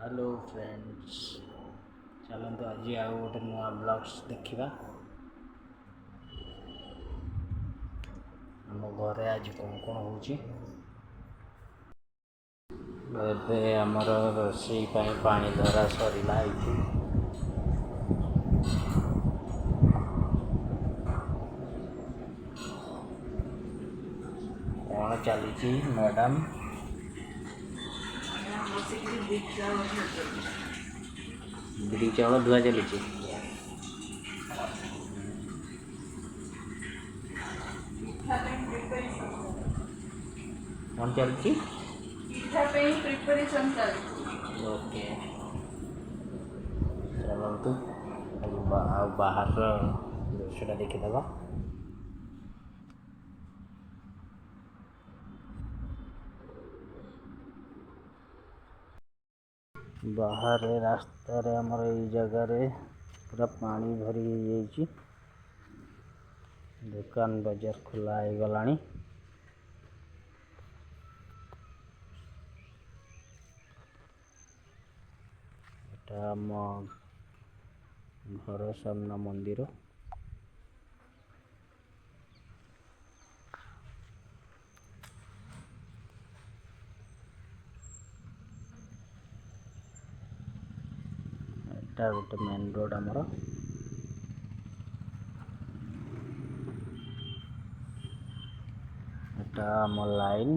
Hello friends, चलतु आज आउ गोटे नुआ ब्लग्स देखा। आम घरे आज कौन कौन होमर रोसई पानी धरा सरला। कौन चली मैडम? बिरी चावल धुआ चली कौन चलती प्रिपरेशन ओके। चलतु बाहर दृश्य देखीदे। बाहर रास्तार आमर ये जगार पूरा पानी भरी जाइए। दुकान बाजार खोला हो गला। आम घर सामना मंदिर। एटा गोटे मेन रोड आमर। एटा आम लाइन।